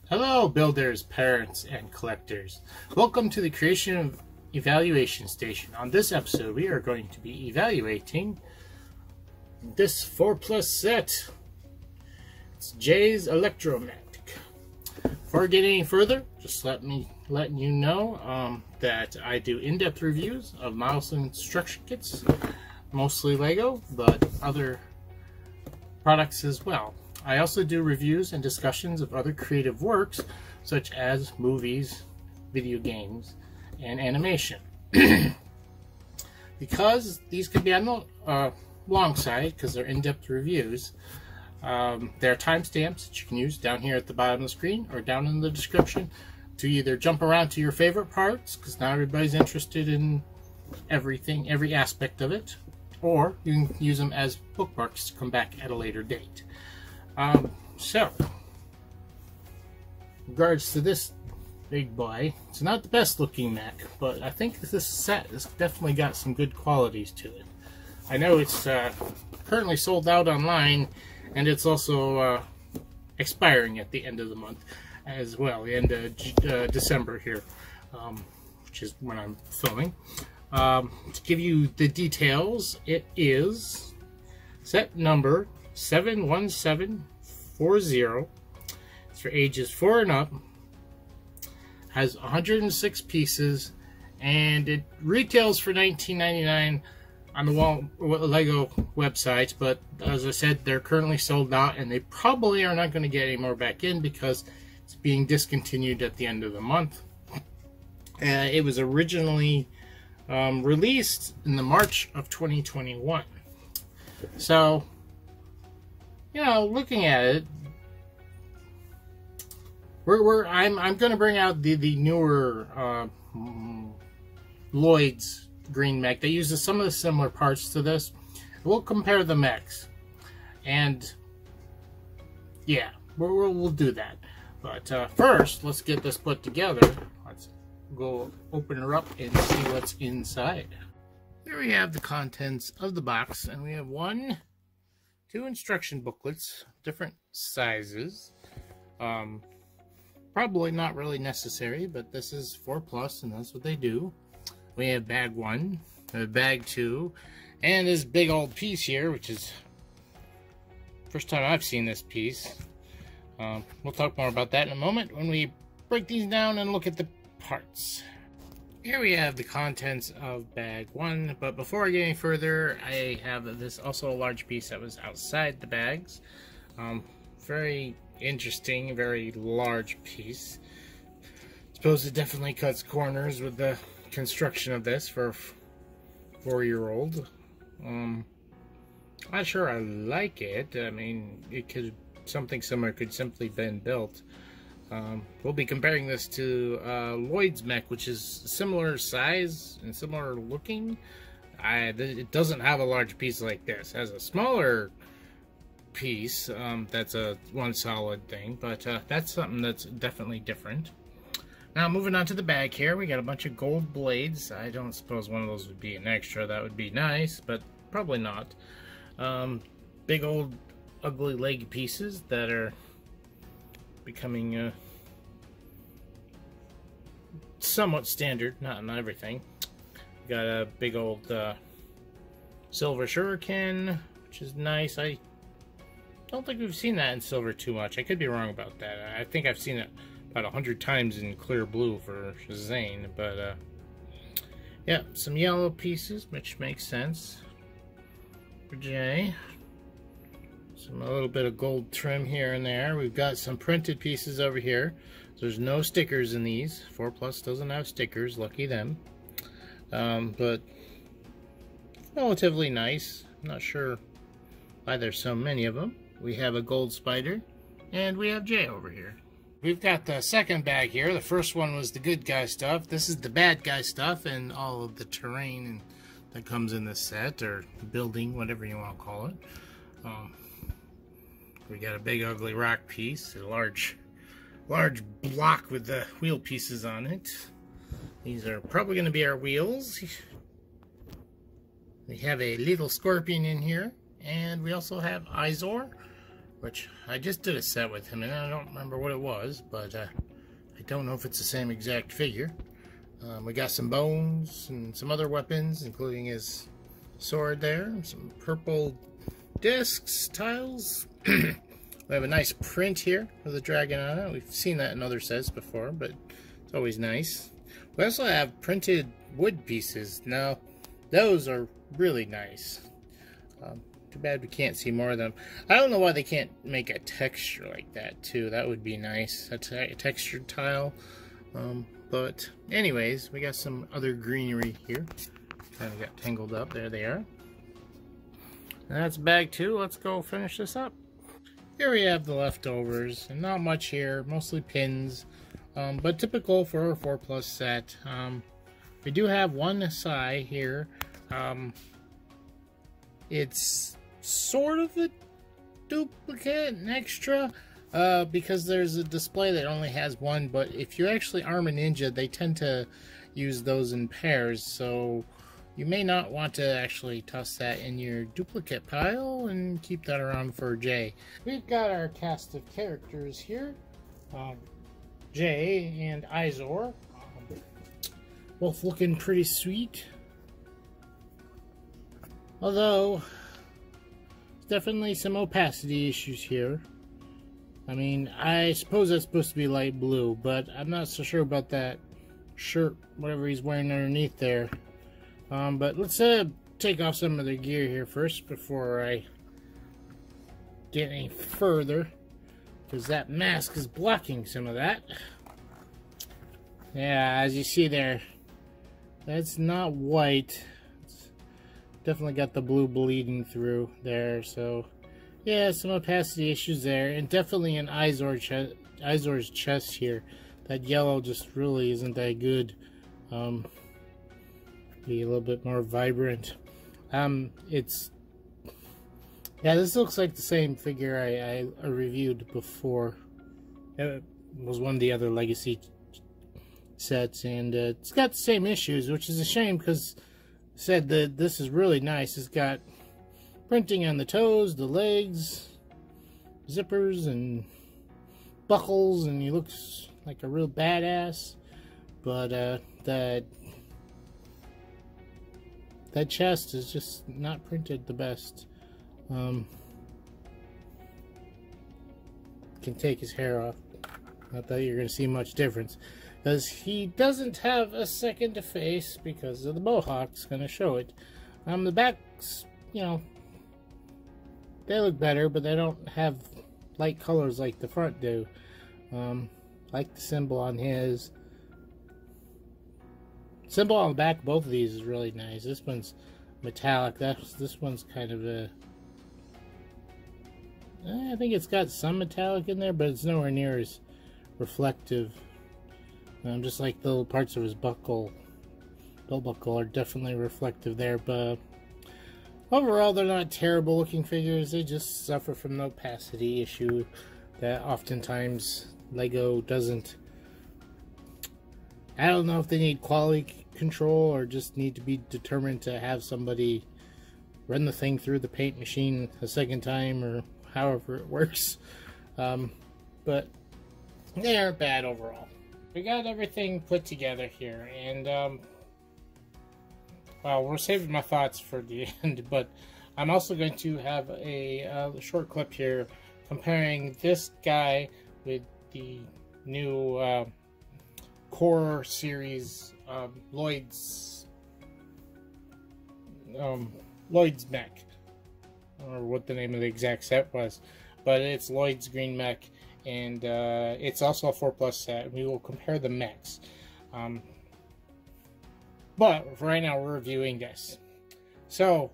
Hello builders, parents, and collectors. Welcome to the Creation Evaluation Station. On this episode we are going to be evaluating this 4+ set. It's Jay's Electro Mech. Before getting any further, just letting you know that I do in-depth reviews of models and construction kits, mostly Lego, but other products as well. I also do reviews and discussions of other creative works, such as movies, video games, and animation. Because these can be on the long side, because they're in-depth reviews, there are timestamps that you can use down here at the bottom of the screen or down in the description to either jump around to your favorite parts, because not everybody's interested in everything, every aspect of it, or you can use them as bookmarks to come back at a later date. So, in regards to this big boy, it's not the best looking mech, but I think this set has definitely got some good qualities to it. I know it's currently sold out online, and it's also expiring at the end of the month as well, the end of December here, which is when I'm filming. To give you the details, it is set number 71740. It's for ages 4 and up. Has 106 pieces, and it retails for $19.99 on the Lego website. But as I said, they're currently sold out, and they probably are not going to get any more back in because it's being discontinued at the end of the month. It was originally released in the March of 2021. So, you know, looking at it, I'm going to bring out the newer Lloyd's green mech. They use some of the similar parts to this. We'll compare the mechs, and yeah, we'll do that. But first, let's get this put together. Let's go open her up and see what's inside. Here we have the contents of the box, and we have 2 instruction booklets, different sizes. Probably not really necessary, but this is 4+, and that's what they do. We have bag 1, bag 2, and this big old piece here, which is first time I've seen this piece. We'll talk more about that in a moment when we break these down and look at the parts. Here we have the contents of bag 1, but before I get any further, I have this also a large piece that was outside the bags. Very interesting, very large piece. I suppose it definitely cuts corners with the construction of this for a 4-year-old. Not sure I like it. I mean, something similar could simply been built. We'll be comparing this to Lloyd's mech, which is similar size and similar looking. It doesn't have a large piece like this. It has a smaller piece that's a one solid thing, but that's something that's definitely different. Now moving on to the bag here, we got a bunch of gold blades. I don't suppose one of those would be an extra. That would be nice, but probably not. Big old ugly leg pieces that are becoming somewhat standard, not everything. Got a big old silver shuriken, which is nice. I don't think we've seen that in silver too much. I could be wrong about that. I think I've seen it about 100 times in clear blue for Zane, but yeah, some yellow pieces, which makes sense for Jay. A little bit of gold trim here and there. We've got some printed pieces over here. There's no stickers in these. 4+ doesn't have stickers, lucky them. But relatively nice. I'm not sure why there's so many of them. We have a gold spider, and we have Jay over here. We've got the second bag here. The first one was the good guy stuff. This is the bad guy stuff and all of the terrain that comes in this set, or the building, whatever you want to call it. We got a big ugly rock piece, a large block with the wheel pieces on it. These are probably going to be our wheels. We have a little scorpion in here, and we also have Izor, which I just did a set with him, and I don't remember what it was, but I don't know if it's the same exact figure. We got some bones and some other weapons, including his sword there, and some purple discs, tiles. We have a nice print here with a dragon on it. We've seen that in other sets before, but it's always nice. We also have printed wood pieces. Now, those are really nice. Too bad we can't see more of them. I don't know why they can't make a texture like that too. That would be nice. A textured tile. But anyways, we got some other greenery here. Kind of got tangled up. There they are. And that's bag 2. Let's go finish this up. Here we have the leftovers, and not much here. Mostly pins, but typical for a 4+ set. We do have one Sai here. It's sort of a duplicate, an extra, because there's a display that only has one, but if you actually arm a ninja, they tend to use those in pairs, so you may not want to actually toss that in your duplicate pile and keep that around for Jay. We've got our cast of characters here, Jay and Izor, both looking pretty sweet. Although, definitely some opacity issues here. I mean, I suppose that's supposed to be light blue, but I'm not so sure about that shirt, whatever he's wearing underneath there. But let's take off some of the gear here first before I get any further, because that mask is blocking some of that. Yeah, as you see there, that's not white. Definitely got the blue bleeding through there, so yeah, some opacity issues there, and definitely in Izor's chest here. That yellow just really isn't that good. Be a little bit more vibrant. This looks like the same figure I reviewed before. It was one of the other Legacy sets, and it's got the same issues, which is a shame because said that this is really nice. It's got printing on the toes, the legs, zippers, and buckles, and he looks like a real badass. But that chest is just not printed the best. Can take his hair off. Not that you're going to see much difference, because he doesn't have a second face because of the mohawk's going to show it. The backs, you know, they look better, but they don't have light colors like the front do. Like the symbol on his. Symbol on the back of both of these is really nice. This one's metallic. This one's kind of a... I think it's got some metallic in there, but it's nowhere near as reflective. Just like the little parts of his belt buckle are definitely reflective there, but overall they're not terrible looking figures. They just suffer from the opacity issue that oftentimes Lego doesn't. I don't know if they need quality control or just need to be determined to have somebody run the thing through the paint machine a second time, or however it works. But they aren't bad overall. We got everything put together here, and well, we're saving my thoughts for the end, but I'm also going to have a short clip here comparing this guy with the new Core series Lloyd's Mech, or what the name of the exact set was, but it's Lloyd's Green Mech, and it's also a 4+ set. We will compare the mechs, but for right now we're reviewing this. So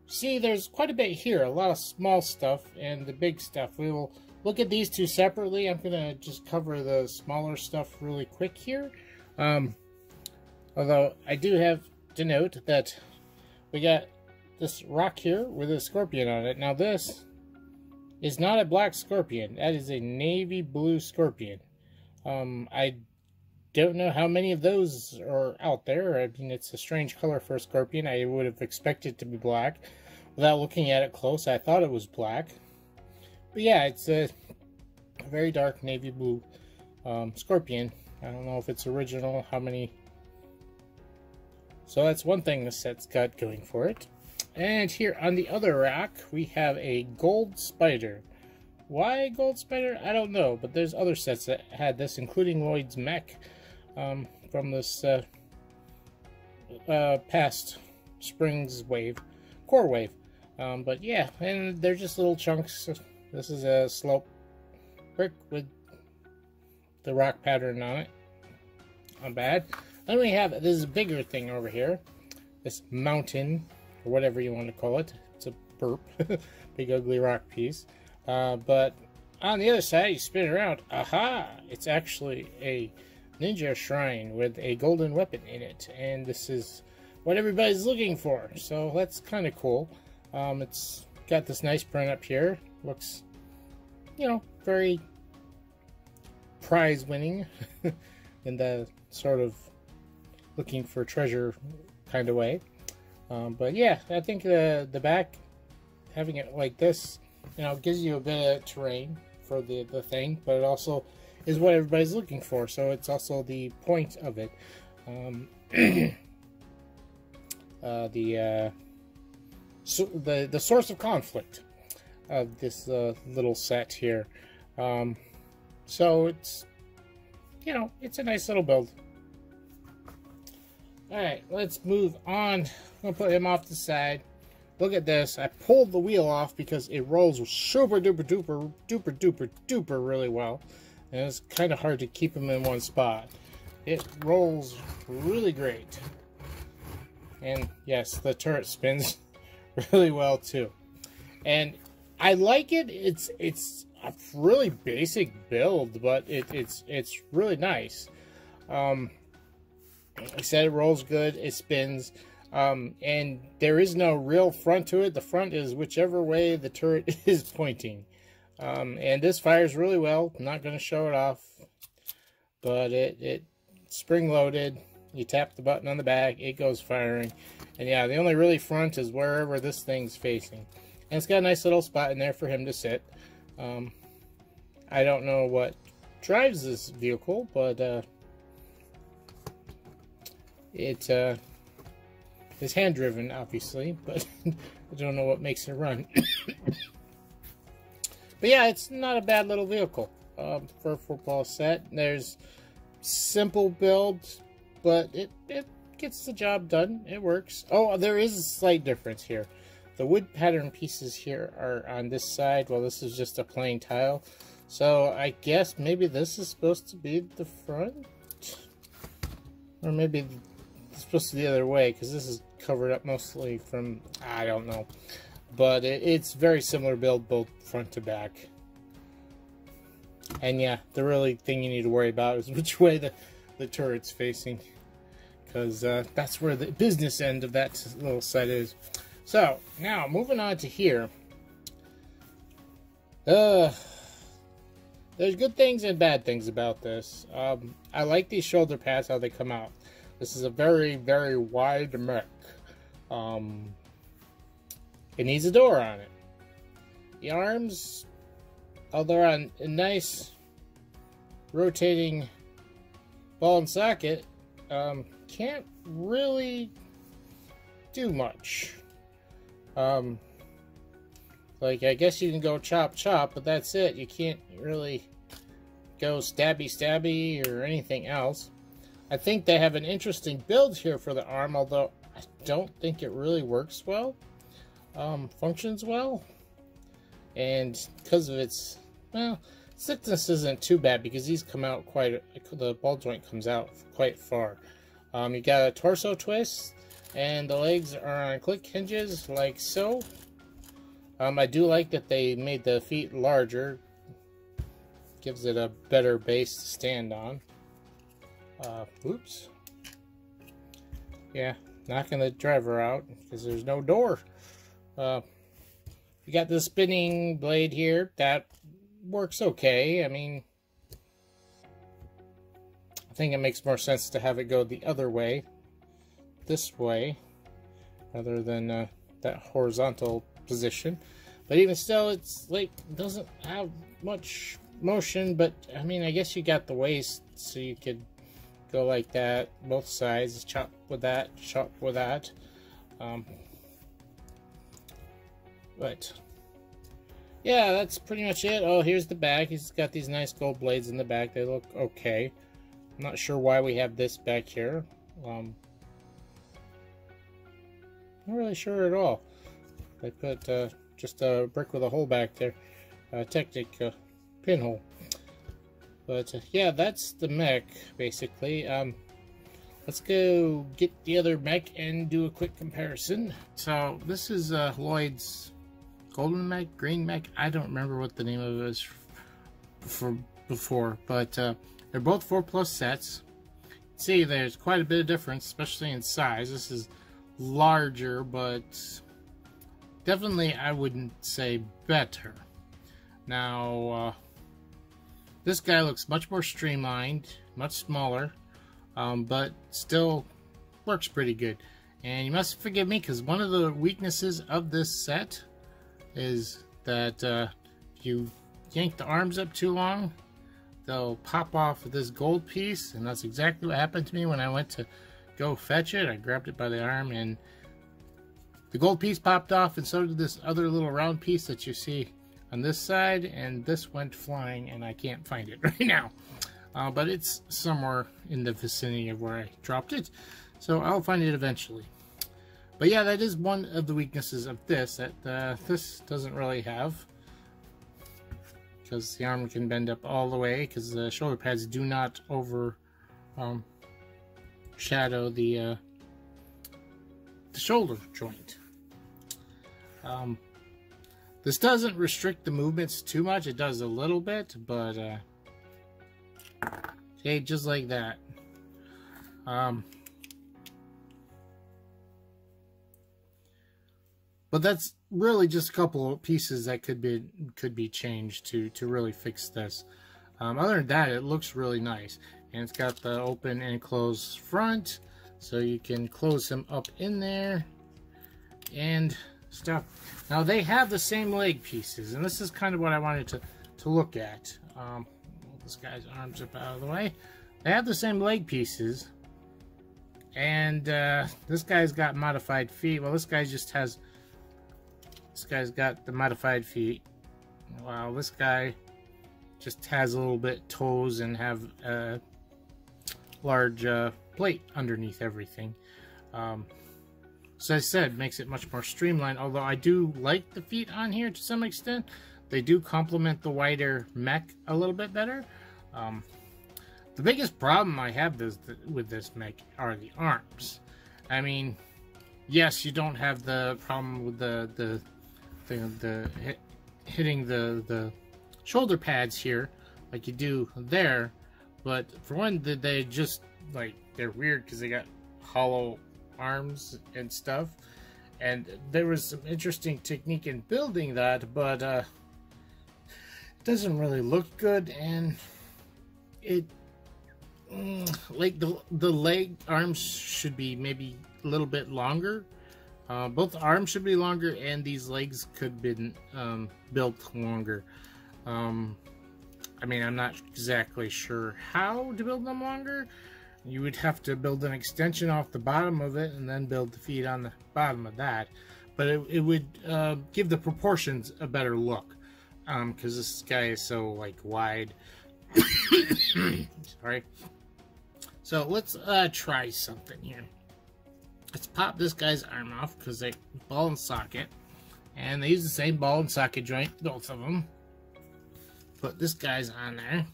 see, there's quite a bit here, a lot of small stuff and the big stuff. We will look at these two separately. I'm gonna just cover the smaller stuff really quick here, although I do have to note that we got this rock here with a scorpion on it. Now this is not a black scorpion. That is a navy blue scorpion. I don't know how many of those are out there. I mean, it's a strange color for a scorpion. I would have expected it to be black. Without looking at it close, I thought it was black. But yeah, it's a very dark navy blue scorpion. I don't know if it's original, how many. So that's one thing this set's got going for it. And here on the other rack, we have a gold spider. Why gold spider? I don't know, but there's other sets that had this, including Lloyd's Mech from this past Springs wave, core wave. But yeah, and they're just little chunks. This is a slope brick with the rock pattern on it. Not bad. Then we have this bigger thing over here, this mountain, or whatever you want to call it. It's a burp, big ugly rock piece. But on the other side, you spin it around. Aha! It's actually a ninja shrine with a golden weapon in it, and this is what everybody's looking for. So that's kind of cool. It's got this nice print up here. Looks, you know, very prize-winning in the sort of looking for treasure kind of way. But yeah, I think the back, having it like this, you know, gives you a bit of terrain for the thing, but it also is what everybody's looking for, so it's also the point of it. The source of conflict of this little set here. So it's, you know, it's a nice little build. Alright, let's move on. I'm going to put him off the side. Look at this. I pulled the wheel off because it rolls super duper duper duper duper duper really well. And it's kind of hard to keep him in one spot. It rolls really great. And yes, the turret spins really well too. And I like it. It's a really basic build, but it's really nice. Like I said, it rolls good, it spins, and there is no real front to it. The front is whichever way the turret is pointing. And this fires really well. I'm not going to show it off, but it's spring-loaded. You tap the button on the back, it goes firing. And yeah, the only really front is wherever this thing's facing. And it's got a nice little spot in there for him to sit. I don't know what drives this vehicle, but it is hand-driven, obviously, but I don't know what makes it run. But yeah, it's not a bad little vehicle for a football set. There's simple builds, but it gets the job done. It works. Oh, there is a slight difference here. The wood pattern pieces here are on this side, while this is just a plain tile. So I guess maybe this is supposed to be the front? Or maybe it's supposed to be the other way, because this is covered up mostly from, I don't know. But it's very similar build, both front to back. And yeah, the really thing you need to worry about is which way the turret's facing. Because that's where the business end of that little set is. So, now, moving on to here. There's good things and bad things about this. I like these shoulder pads, how they come out. This is a very, very wide mech. It needs a door on it. The arms, although on a nice rotating ball and socket, can't really do much. Like, I guess you can go chop chop, but that's it. You can't really go stabby stabby or anything else. I think they have an interesting build here for the arm, although I don't think it really works well. Functions well. And because of its, well, thickness isn't too bad because these come out quite, the ball joint comes out quite far. You got a torso twist, and the legs are on click hinges like so. I do like that they made the feet larger. Gives it a better base to stand on. Oops. Yeah, knocking the driver out because there's no door. You got the spinning blade here. That works okay. I mean, think it makes more sense to have it go the other way, this way, rather than that horizontal position. But even still, it's like, doesn't have much motion, but I mean, I guess you got the waist, so you could go like that, both sides, chop with that, chop with that. But yeah, that's pretty much it. Oh, here's the back. He's got these nice gold blades in the back. They look okay. I'm not sure why we have this back here. Not really sure at all. They put just a brick with a hole back there. Technic pinhole. But yeah, that's the mech, basically. Let's go get the other mech and do a quick comparison. So this is Lloyd's golden mech, green mech. I don't remember what the name of it was for before, but they're both 4+ sets. See, there's quite a bit of difference, especially in size. This is larger, but definitely I wouldn't say better. Now, this guy looks much more streamlined, much smaller, but still works pretty good. And you must forgive me, because one of the weaknesses of this set is that if you yank the arms up too long, they'll pop off of this gold piece, and that's exactly what happened to me when I went to go fetch it. I grabbed it by the arm, and the gold piece popped off, and so did this other little round piece that you see on this side, and this went flying, and I can't find it right now. But it's somewhere in the vicinity of where I dropped it, so I'll find it eventually. But yeah, that is one of the weaknesses of this, that this doesn't really have, because the arm can bend up all the way, because the shoulder pads do not shadow the shoulder joint. This doesn't restrict the movements too much. It does a little bit, but okay, just like that. But that's really just a couple of pieces that could be changed to really fix this. Other than that, it looks really nice, and it's got the open and close front, so you can close them up in there and stuff. Now they have the same leg pieces, and this is kind of what I wanted to look at. This guy's arms up out of the way. They have the same leg pieces, and this guy's got modified feet. Well, this guy just has. This guy's got the modified feet. Wow, this guy just has a little bit toes and have a large plate underneath everything. So I said, makes it much more streamlined, although I do like the feet on here to some extent. They do complement the wider mech a little bit better. The biggest problem I have with this mech are the arms. I mean, yes, you don't have the problem with hitting the shoulder pads here like you do there, but for one, they just, like, they're weird because they got hollow arms and stuff, and there was some interesting technique in building that, but it doesn't really look good, and it like the leg arms should be maybe a little bit longer. Both arms should be longer, and these legs could have been built longer. I mean, I'm not exactly sure how to build them longer. You would have to build an extension off the bottom of it and then build the feet on the bottom of that. But it would give the proportions a better look, because this guy is so, like, wide. Sorry. So let's try something here. Let's pop this guy's arm off, because they ball and socket, and they use the same ball and socket joint, both of them. Put this guy's on there.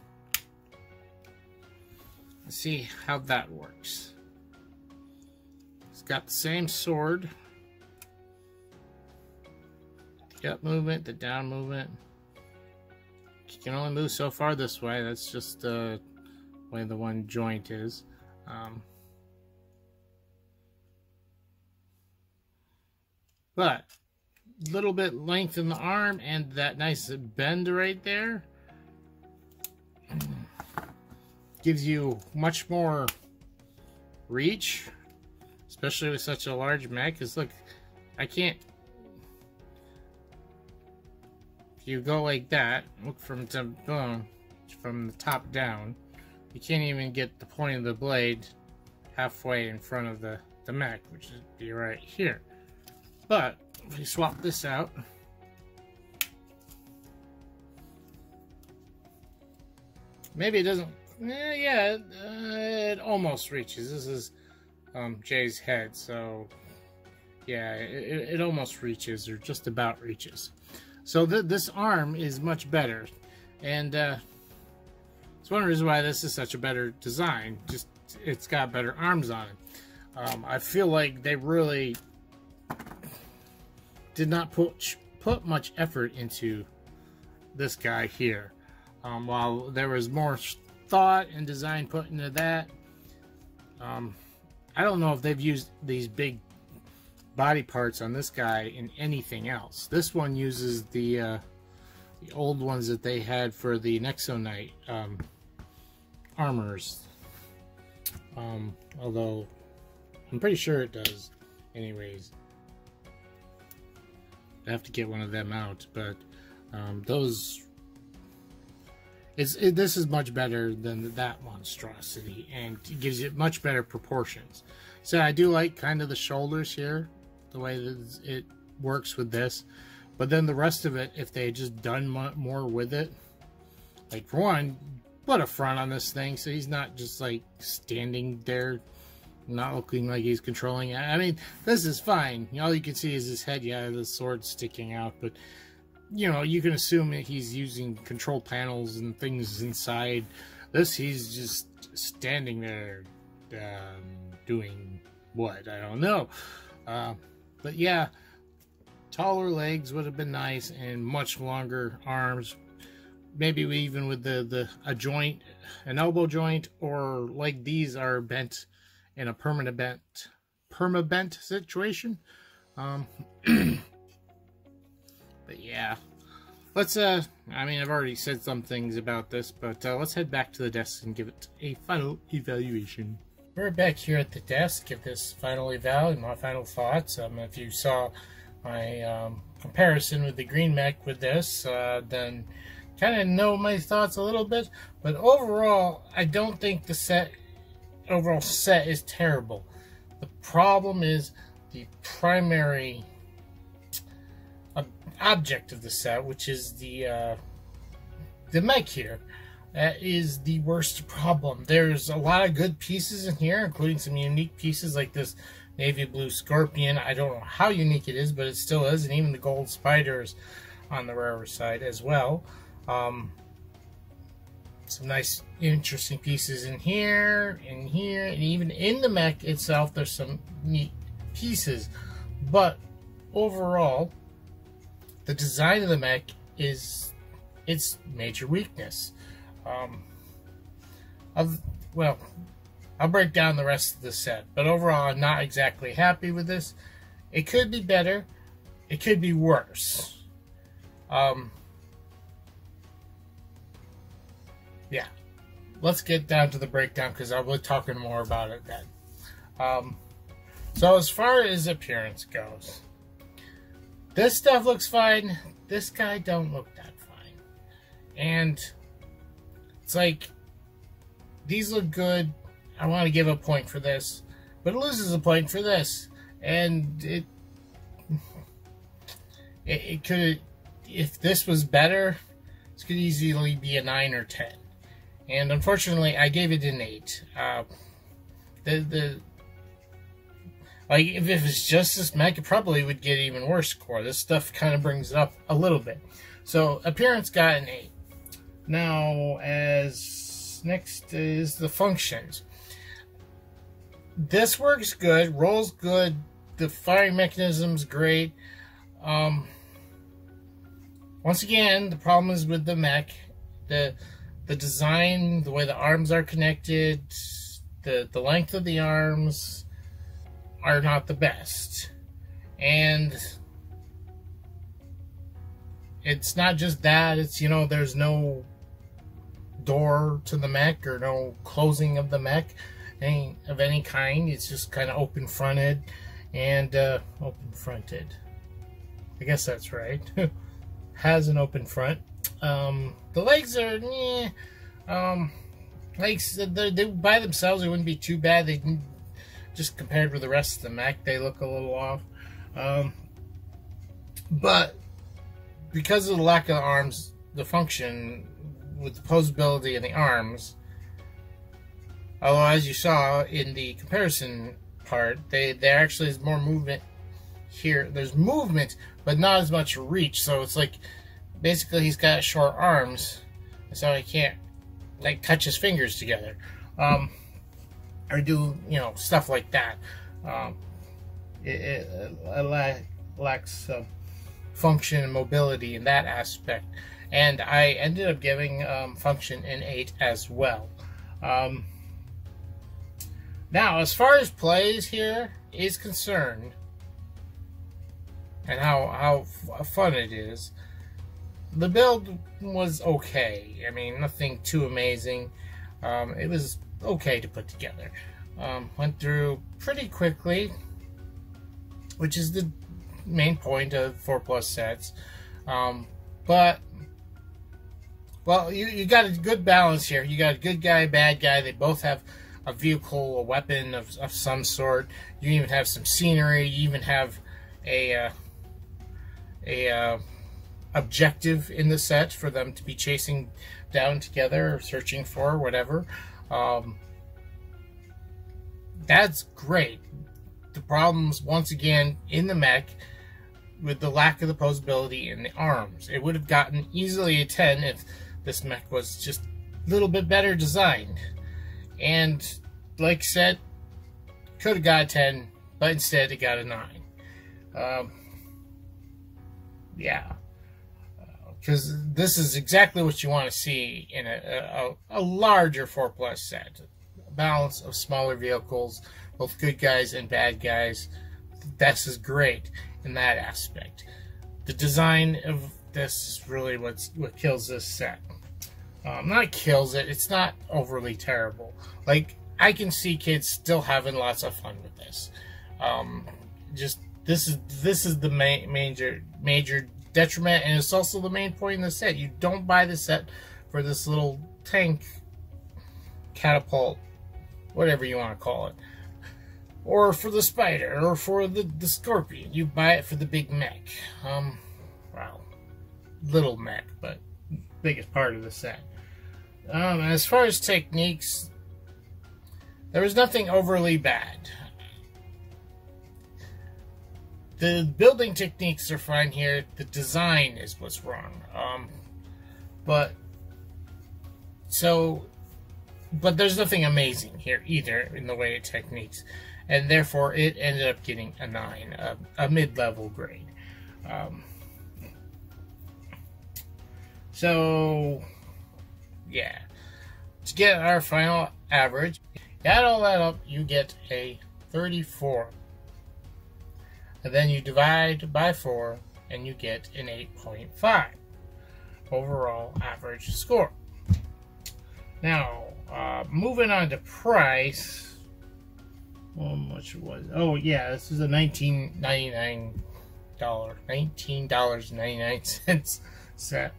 Let's see how that works. It's got the same sword. The up movement, the down movement. You can only move so far this way. That's just the way the one joint is. But a little bit length in the arm and that nice bend right there. gives you much more reach, especially with such a large mech. Because look, I can't. If you go like that, look from the top down, you can't even get the point of the blade halfway in front of the mech, which would be right here. But if we swap this out, maybe it doesn't. Yeah, it almost reaches. This is Jay's head, so yeah, it almost reaches, or just about reaches. So this arm is much better, and it's one reason why this is such a better design. Just it's got better arms on it. I feel like they really did not put much effort into this guy here. While there was more thought and design put into that, I don't know if they've used these big body parts on this guy in anything else. This one uses the old ones that they had for the Nexonite armors. Although I'm pretty sure it does. Anyways, I have to get one of them out, but those. This is much better than that monstrosity, and it gives it much better proportions. So I do like kind of the shoulders here, the way that it works with this. But then the rest of it, if they had just done more with it, like for one, put a front on this thing so he's not just like standing there, not looking like he's controlling it. I mean, this is fine. All you can see is his head. Yeah, the sword sticking out, but you know, you can assume that he's using control panels and things inside. This, he's just standing there doing what? I don't know. But yeah, taller legs would have been nice, and much longer arms. Maybe even with a joint, an elbow joint, or like these are bent in a perma-bent situation. But yeah, let's I mean, I've already said some things about this, but let's head back to the desk and give it a final evaluation. We're back here at the desk, give this final eval and my final thoughts. If you saw my comparison with the green mech with this, then kind of know my thoughts a little bit. But overall, I don't think the overall set is terrible. The problem is the primary object of the set, which is the mech here. That is the worst problem. There's a lot of good pieces in here, including some unique pieces like this navy blue scorpion. I don't know how unique it is, but it still is, and even the gold spiders on the rarer side as well. Some nice, interesting pieces in here, and even in the mech itself, there's some neat pieces. But overall, the design of the mech is its major weakness. Well, I'll break down the rest of the set, but overall, I'm not exactly happy with this. It could be better. It could be worse. Yeah, let's get down to the breakdown because I'll be talking more about it then. So as far as appearance goes, this stuff looks fine. This guy don't look that fine. And it's like, these look good. I want to give a point for this, but it loses a point for this. And it could, if this was better, this could easily be a 9 or 10. And unfortunately, I gave it an 8. Like, if it's just this mech, it probably would get even worse score. This stuff kind of brings it up a little bit. So, appearance got an 8. Now, as next is the functions. This works good, rolls good, the firing mechanism's great. Once again, the problem is with the mech. The design, the way the arms are connected, the length of the arms are not the best. And it's not just that, it's, you know, there's no door to the mech or no closing of the mech of any kind. It's just kind of open fronted and open fronted. I guess that's right. Has an open front. The legs are legs they by themselves, they wouldn't be too bad. They just compared with the rest of the mech, they look a little off. But because of the lack of the arms, the function with the posability in the arms, although as you saw in the comparison part, there actually is more movement here. There's movement, but not as much reach. So it's like basically he's got short arms, so he can't like touch his fingers together, or do stuff like that. It lacks function and mobility in that aspect, and I ended up giving function an 8 as well. Now, as far as plays here is concerned, and how fun it is, the build was okay. I mean, nothing too amazing. It was okay to put together. Went through pretty quickly, which is the main point of 4+ sets. But, well, you got a good balance here. You got a good guy, bad guy. They both have a vehicle, a weapon of some sort. You even have some scenery. You even have a objective in the set for them to be chasing down together or searching for, whatever. That's great. The problems, once again, in the mech, with the lack of the posability in the arms. It would have gotten easily a 10 if this mech was just a little bit better designed. And, like I said, could have got a 10, but instead it got a 9. Yeah. Because this is exactly what you want to see in a larger 4+ set. A balance of smaller vehicles, both good guys and bad guys. This is great in that aspect. The design of this is really what kills this set. Not kills it, it's not overly terrible. Like, I can see kids still having lots of fun with this. Just this is the major detriment, and it's also the main point in the set. You don't buy the set for this little tank, catapult, whatever you want to call it, or for the spider, or for the scorpion. You buy it for the big mech. Well, little mech, but biggest part of the set. As far as techniques, there was nothing overly bad. The building techniques are fine here. The design is what's wrong. But there's nothing amazing here either in the way of techniques, and therefore it ended up getting a 9, a mid-level grade. So yeah, to get our final average, add all that up, you get a 34. And then you divide by 4, and you get an 8.5 overall average score. Now, moving on to price. How much was? Oh yeah, this is a $19.99 set,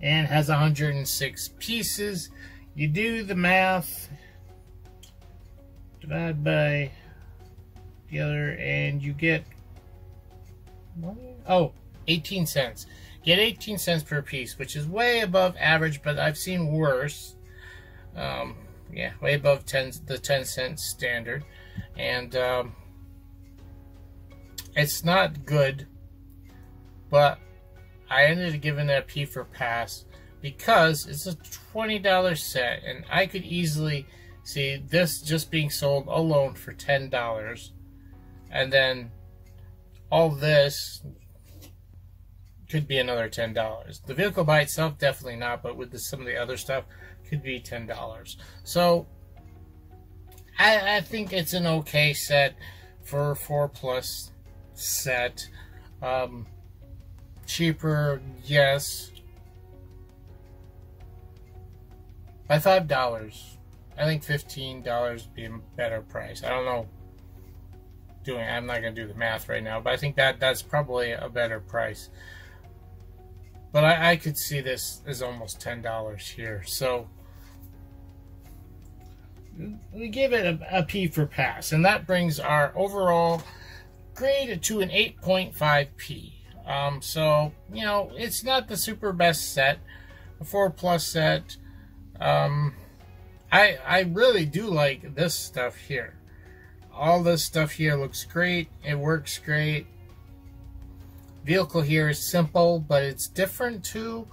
and has 106 pieces. You do the math, divide by the other, and you get 18 cents. Get 18 cents per piece, which is way above average, but I've seen worse. Yeah, way above the 10 cent standard, and it's not good, but I ended up giving it a P for pass because it's a $20 set, and I could easily see this just being sold alone for $10, and then all this could be another $10. The vehicle by itself, definitely not, but with some of the other stuff, could be $10. So I think it's an okay set for a 4+ set. Cheaper, yes. by $5. I think $15 would be a better price. I don't know. I'm not going to do the math right now, but I think that's probably a better price. But I could see this as almost $10 here. So we give it a P for pass, and that brings our overall grade to an 8.5 P. So, you know, it's not the super best set, a 4+ set. I really do like this stuff here. All this stuff here looks great. It works great. Vehicle here is simple, but it's different too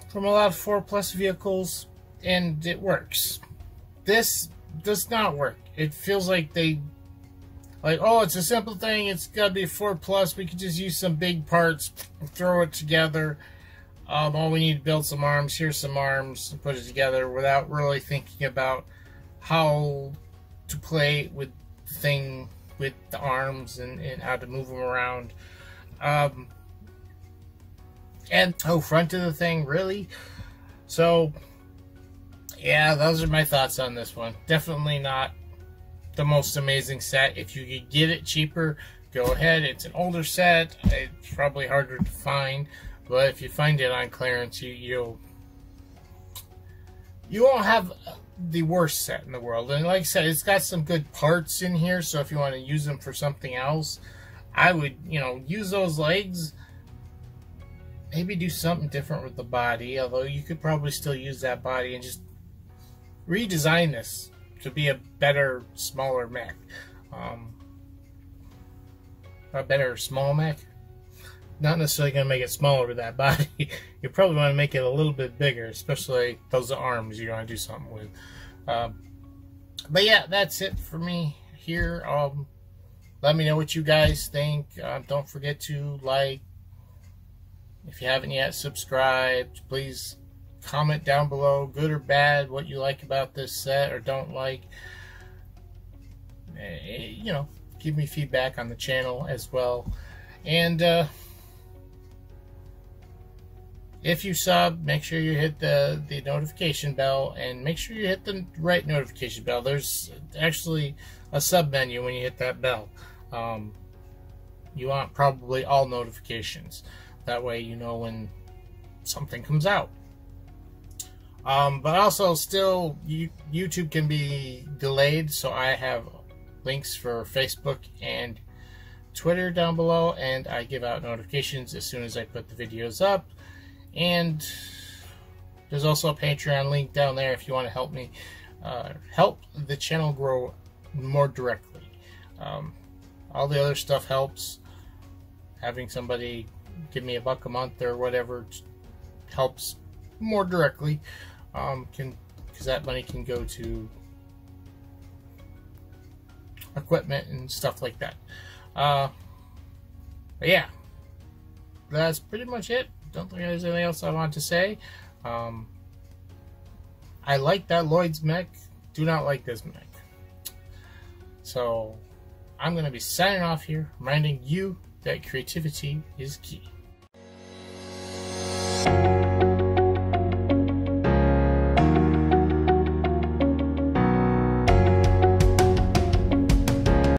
from a lot of 4+ vehicles, and it works. This does not work. It feels like oh, it's a simple thing. It's got to be 4+. We could just use some big parts, throw it together. All we need to build some arms. Here's some arms, and put it together without really thinking about how to play with the thing, with the arms, and how to move them around. And front of the thing, really? So, yeah, those are my thoughts on this one. Definitely not the most amazing set. If you could get it cheaper, go ahead. It's an older set. It's probably harder to find, but if you find it on clearance, you won't have the worst set in the world. And like I said, it's got some good parts in here, so if you want to use them for something else, I would, you know, use those legs. Maybe do something different with the body, although you could probably still use that body and just redesign this to be a better, smaller mech. A better small mech. Not necessarily going to make it smaller with that body. You probably want to make it a little bit bigger, especially those arms you want to do something with. But yeah, that's it for me here. Let me know what you guys think. Don't forget to like. If you haven't yet subscribed, please comment down below, good or bad, what you like about this set or don't like. You know, give me feedback on the channel as well. And if you sub, make sure you hit the notification bell, and make sure you hit the right notification bell. There's actually a sub menu when you hit that bell. You want probably all notifications. That way you know when something comes out. But also still, YouTube can be delayed, so I have links for Facebook and Twitter down below, and I give out notifications as soon as I put the videos up. And there's also a Patreon link down there if you want to help me help the channel grow more directly. All the other stuff helps. Having somebody give me $1 a month or whatever helps more directly, because that money can go to equipment and stuff like that. But yeah, that's pretty much it. Don't think there's anything else I want to say. I like that Lloyd's mech. Do not like this mech. So I'm going to be signing off here, reminding you that creativity is key.